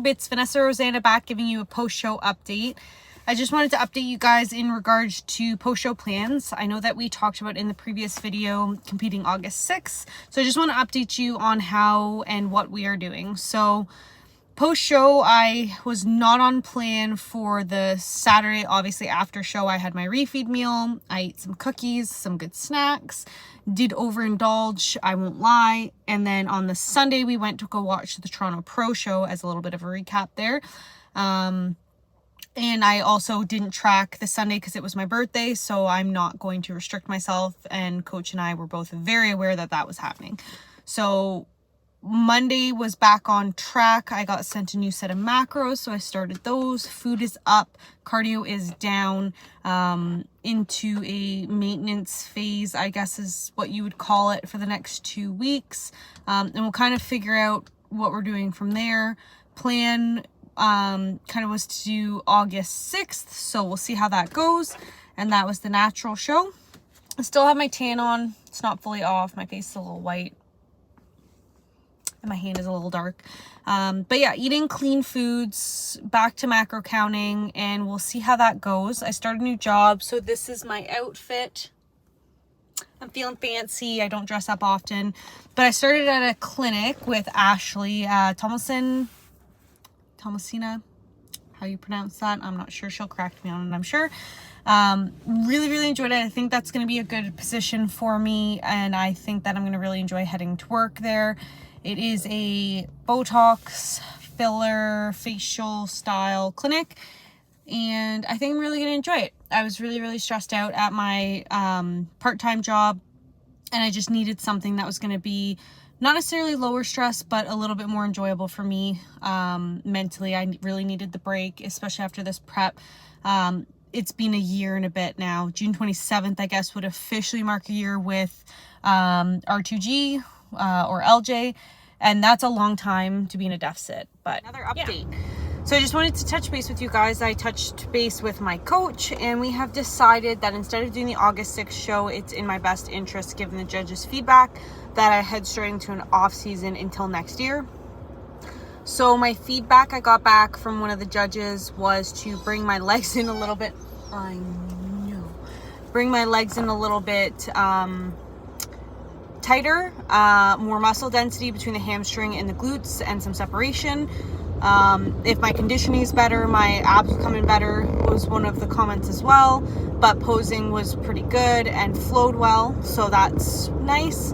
it's Vanessa Rosanna back giving you a post-show update. I just wanted to update you guys in regards to post-show plans. I know that we talked about in the previous video competing August 6th, so I just want to update you on how and what we are doing. So post-show, I was not on plan for the Saturday. Obviously, after show, I had my refeed meal. I ate some cookies, some good snacks, did overindulge, I won't lie. And then on the Sunday, we went to go watch the Toronto Pro Show as a little bit of a recap there. And I also didn't track the Sunday because it was my birthday, so I'm not going to restrict myself. And Coach and I were both very aware that that was happening. So Monday was back on track. I got sent a new set of macros, so I started those. Food is up, cardio is down, into a maintenance phase, I guess is what you would call it, for the next 2 weeks. And we'll kind of figure out what we're doing from there. Plan kind of was to do August 6th, so we'll see how that goes. And that was the natural show. I still have my tan on. It's not fully off. My face is a little white and my hand is a little dark. But yeah, eating clean foods, back to macro counting, and we'll see how that goes. I started a new job, so this is my outfit. I'm feeling fancy. I don't dress up often, but I started at a clinic with Ashley Thomasina, how you pronounce that, I'm not sure. She'll correct me on it, I'm sure. Really enjoyed it. I think that's going to be a good position for me, and I think that I'm going to really enjoy heading to work there. It is a Botox, filler, facial style clinic, and I think I'm really going to enjoy it. I was really stressed out at my part-time job, and I just needed something that was going to be not necessarily lower stress, but a little bit more enjoyable for me. Mentally, I really needed the break, especially after this prep. It's been a year and a bit now. June 27th, I guess, would officially mark a year with R2G or LJ. And that's a long time to be in a deficit. But another update. Yeah. So I just wanted to touch base with you guys. I touched base with my coach, and we have decided that instead of doing the August 6th show, it's in my best interest, given the judges' feedback, that I head straight into an off season until next year. So my feedback I got back from one of the judges was to bring my legs in a little bit. I know. Bring my legs in a little bit tighter, more muscle density between the hamstring and the glutes, and some separation. If my conditioning is better, my abs will come in better, was one of the comments as well. But posing was pretty good and flowed well, so that's nice.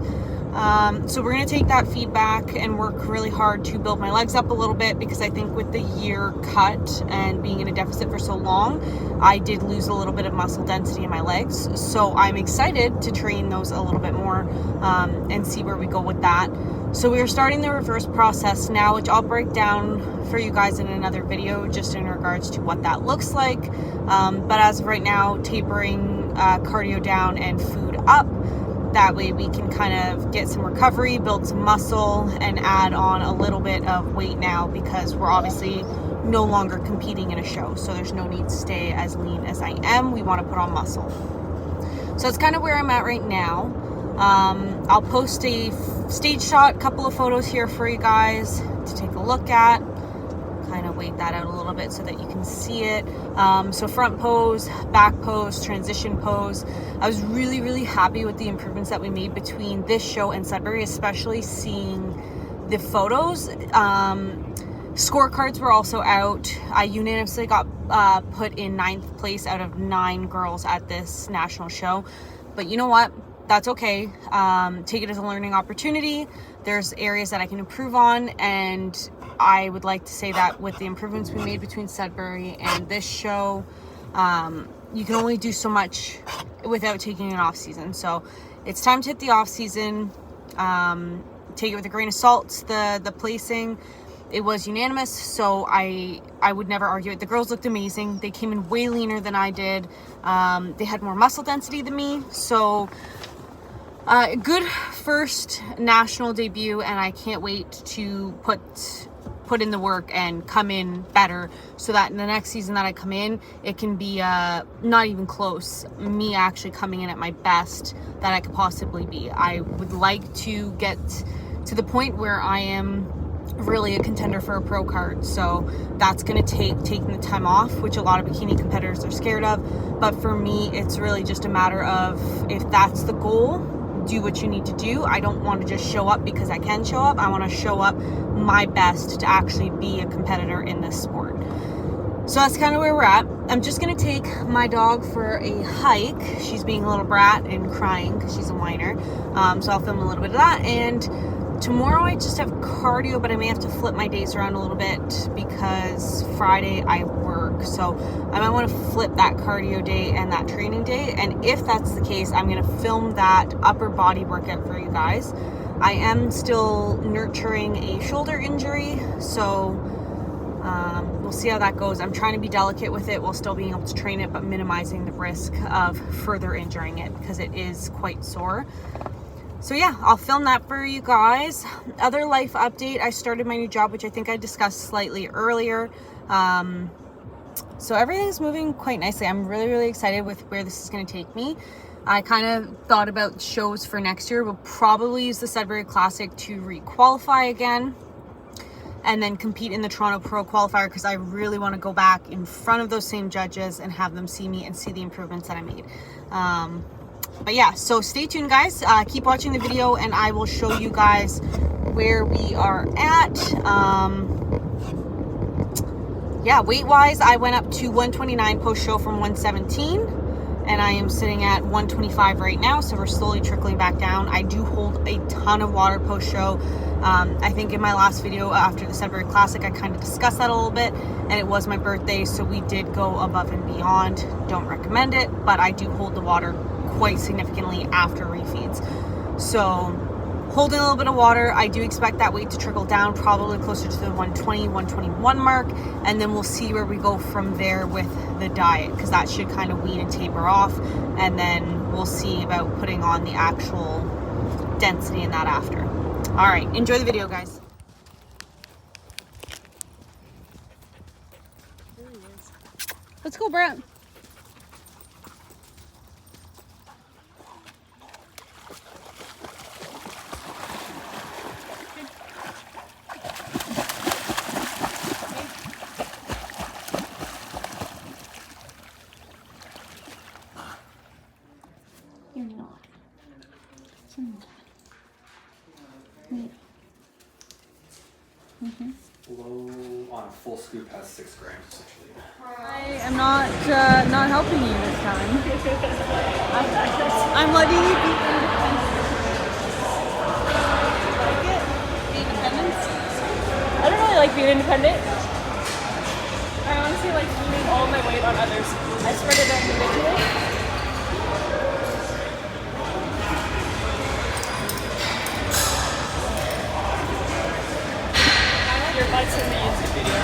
So we're going to take that feedback and work really hard to build my legs up a little bit, because I think with the year cut and being in a deficit for so long, I did lose a little bit of muscle density in my legs. So I'm excited to train those a little bit more and see where we go with that. So we are starting the reverse process now, which I'll break down for you guys in another video, just in regards to what that looks like. But as of right now, tapering cardio down and food up. That way we can kind of get some recovery, build some muscle, and add on a little bit of weight now, because we're obviously no longer competing in a show. So there's no need to stay as lean as I am. We want to put on muscle. So it's kind of where I'm at right now. I'll post a stage shot, couple of photos here for you guys to take a look at. Kind of weight that out a little bit so that you can see it. So front pose, back pose, transition pose. I was really happy with the improvements that we made between this show and Sudbury, especially seeing the photos. Scorecards were also out. I unanimously got put in 9th place out of 9 girls at this national show. But you know what? That's okay. Take it as a learning opportunity. There's areas that I can improve on, and I would like to say that with the improvements we made between Sudbury and this show, you can only do so much without taking an off season. So it's time to hit the off season. Take it with a grain of salt. The placing, it was unanimous, so I would never argue it. The girls looked amazing. They came in way leaner than I did. They had more muscle density than me. So good first national debut, and I can't wait to put in the work and come in better, so that in the next season that I come in, it can be not even close, me actually coming in at my best that I could possibly be. I would like to get to the point where I am really a contender for a pro card. So that's going to take taking the time off, which a lot of bikini competitors are scared of. But for me, it's really just a matter of, if that's the goal, do what you need to do. I don't want to just show up because I can show up. I want to show up my best to actually be a competitor in this sport. So that's kind of where we're at. I'm just going to take my dog for a hike. She's being a little brat and crying because she's a whiner. So I'll film a little bit of that. And tomorrow I just have cardio, but I may have to flip my days around a little bit because Friday I work. So I might want to flip that cardio day and that training day. And if that's the case, I'm going to film that upper body workout for you guys. I am still nurturing a shoulder injury, so we'll see how that goes. I'm trying to be delicate with it while still being able to train it, but minimizing the risk of further injuring it because it is quite sore. So yeah, I'll film that for you guys. Other life update, I started my new job, which I think I discussed slightly earlier. So everything's moving quite nicely. I'm really, really excited with where this is going to take me. I kind of thought about shows for next year. We'll probably use the Sudbury Classic to re-qualify again and then compete in the Toronto Pro Qualifier, because I really want to go back in front of those same judges and have them see me and see the improvements that I made. But yeah, so stay tuned, guys. Keep watching the video and I will show you guys where we are at. Yeah, weight-wise, I went up to 129 post-show from 117. And I am sitting at 125 right now, so we're slowly trickling back down. I do hold a ton of water post-show. I think in my last video after the Sudbury Classic, I kind of discussed that a little bit, and it was my birthday, so we did go above and beyond. Don't recommend it, but I do hold the water quite significantly after refeeds. So holding a little bit of water. I do expect that weight to trickle down, probably closer to the 120, 121 mark, and then we'll see where we go from there with the diet, because that should kind of wean and taper off, and then we'll see about putting on the actual density in that after. All right, enjoy the video, guys. There he is. Let's go, Brett. You're not. You're not. Low on a full scoop has 6 grams essentially. I am not helping you this time. I'm letting you be independent. Like it? Be independent? I don't really like being independent. I honestly like putting all my weight on others. I spread it out individually. Your butt's in the YouTube video.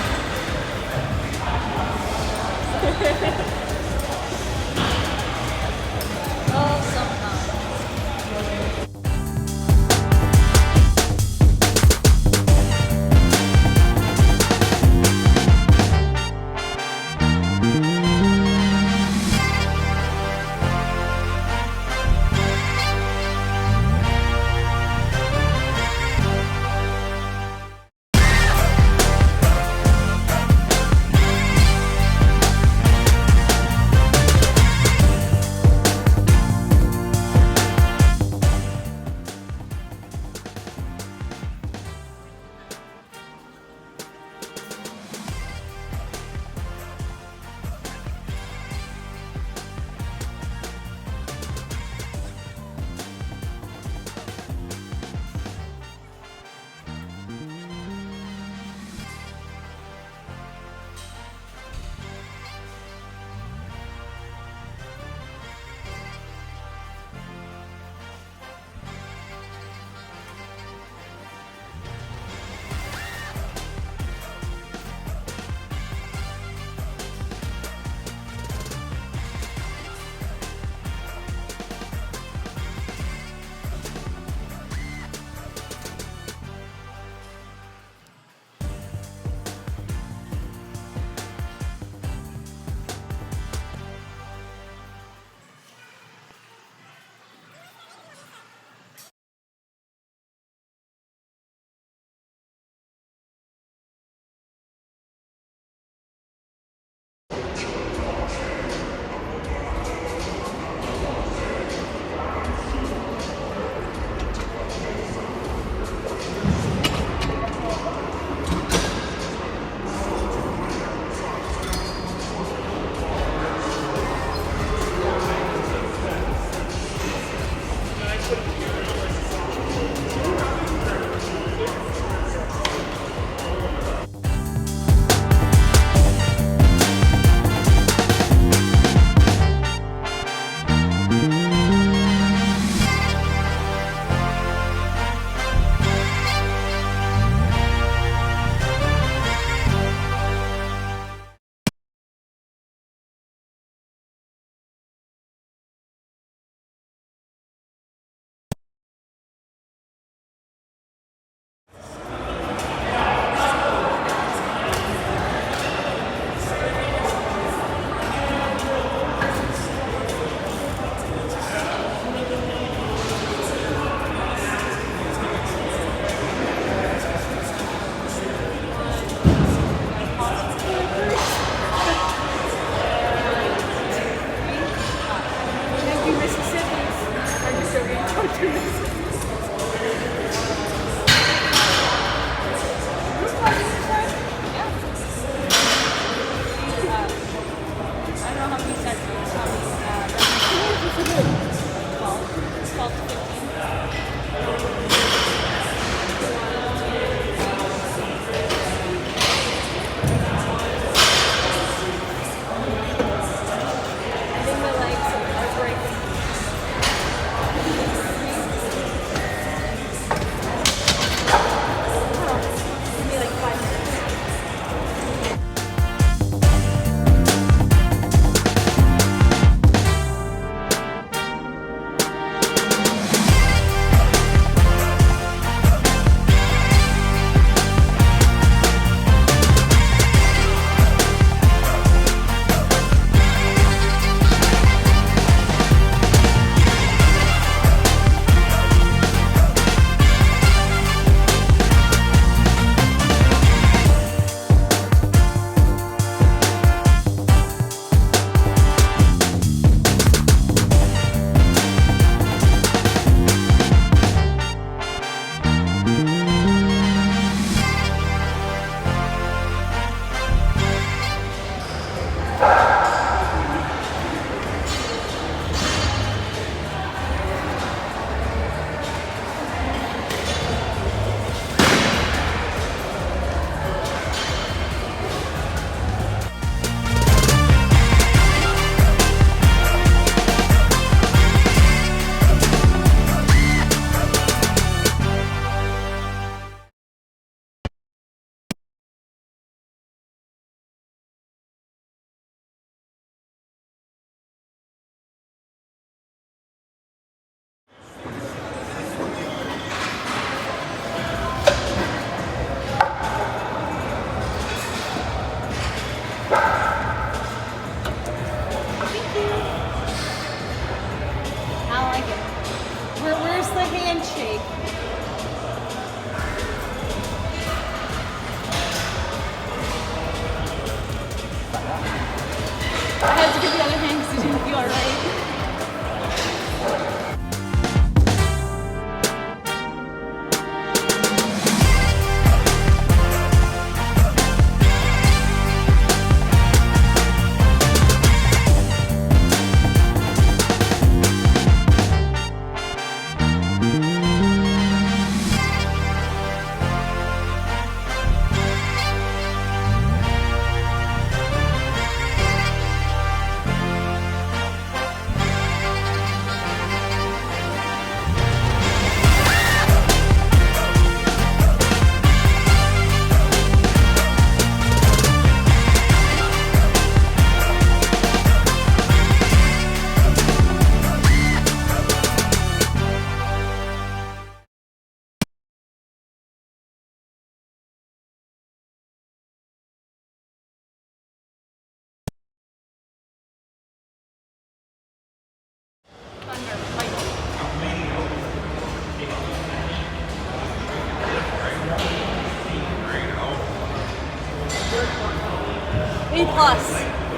plus.